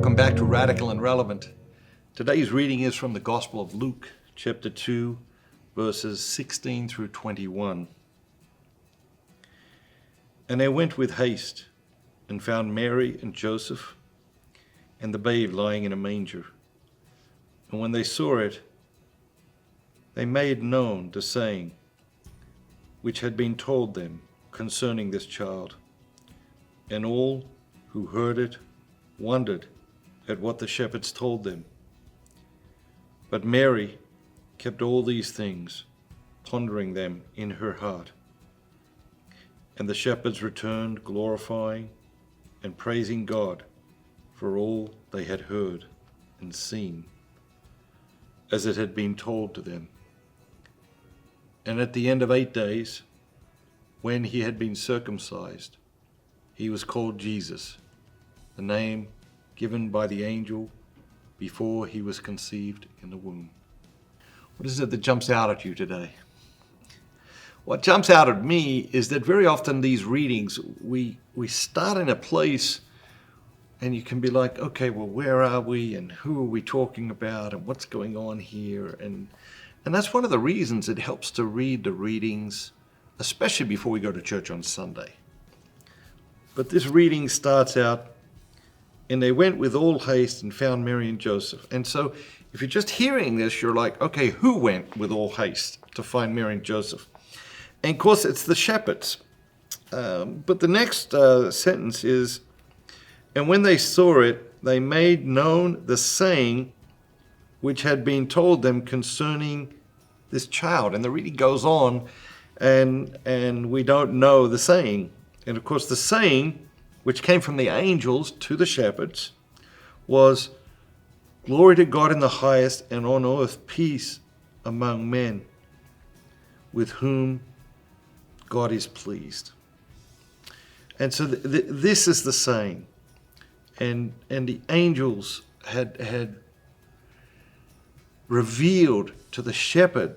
Welcome back to Radical and Relevant. Today's reading is from the Gospel of Luke, chapter 2, verses 16 through 21. And they went with haste and found Mary and Joseph and the babe lying in a manger. And when they saw it, they made known the saying which had been told them concerning this child. And all who heard it wondered at what the shepherds told them. But Mary kept all these things, pondering them in her heart. And the shepherds returned, glorifying and praising God for all they had heard and seen, as it had been told to them. And at the end of 8 days, when he had been circumcised, he was called Jesus, the name given by the angel before he was conceived in the womb. What is it that jumps out at you today? What jumps out at me is that very often these readings, we start in a place and you can be like, okay, well, where are we and who are we talking about and what's going on here? And that's one of the reasons it helps to read the readings, especially before we go to church on Sunday. But this reading starts out, and they went with all haste and found Mary and Joseph. And so if you're just hearing this, you're like, okay, who went with all haste to find Mary and Joseph? And of course, it's the shepherds. But the next sentence is, and when they saw it, they made known the saying which had been told them concerning this child. And the reading goes on, and we don't know the saying. And of course, the saying, which came from the angels to the shepherds, was, "Glory to God in the highest, and on earth peace among men with whom God is pleased." And so this is the saying. And the angels had revealed to the shepherd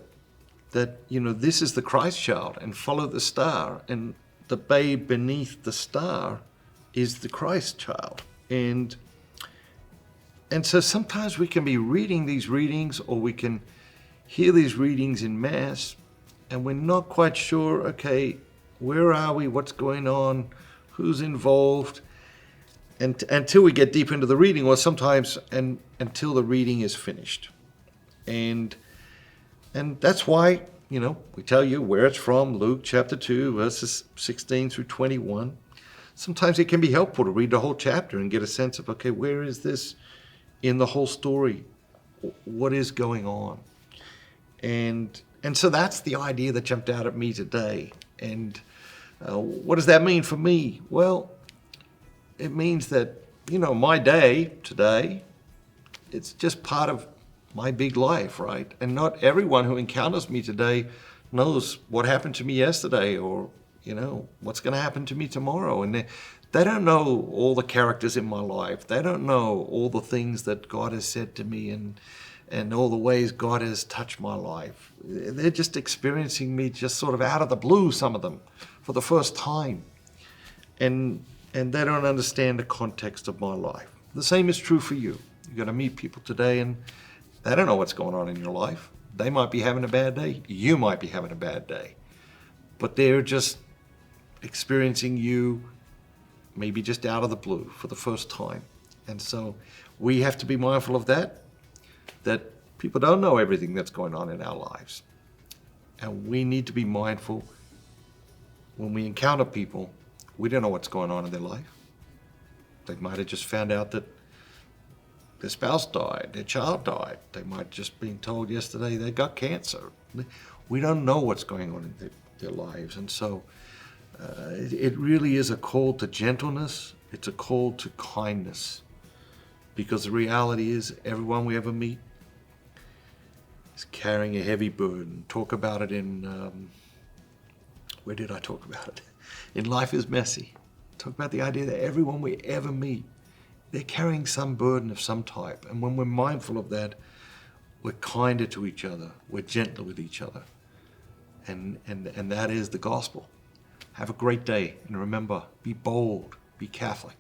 that, this is the Christ child, and follow the star. And the babe beneath the star is the Christ child. And so sometimes we can be reading these readings, or we can hear these readings in Mass, and we're not quite sure, okay, where are we? What's going on? Who's involved? And until we get deep into the reading, or sometimes until the reading is finished. And that's why, we tell you where it's from, Luke chapter 2, verses 16 through 21. Sometimes it can be helpful to read the whole chapter and get a sense of, okay, where is this in the whole story? What is going on? And so that's the idea that jumped out at me today. And what does that mean for me? Well, it means that, my day today, it's just part of my big life, right? And not everyone who encounters me today knows what happened to me yesterday, or what's going to happen to me tomorrow. And they don't know all the characters in my life. They don't know all the things that God has said to me and all the ways God has touched my life. They're just experiencing me just sort of out of the blue, some of them, for the first time. And they don't understand the context of my life. The same is true for you. You're going to meet people today, and they don't know what's going on in your life. They might be having a bad day. You might be having a bad day. But they're just experiencing you maybe just out of the blue for the first time. And so we have to be mindful of that people don't know everything that's going on in our lives. And we need to be mindful when we encounter people, we don't know what's going on in their life. They might have just found out that their spouse died, their child died. They might have just been told yesterday they got cancer. We don't know what's going on in their lives. And so it really is a call to gentleness. It's a call to kindness. Because the reality is, everyone we ever meet is carrying a heavy burden. Talk about it in, where did I talk about it? In Life is Messy. Talk about the idea that everyone we ever meet, they're carrying some burden of some type. And when we're mindful of that, we're kinder to each other. We're gentler with each other. And that is the gospel. Have a great day. And remember, be bold, be Catholic.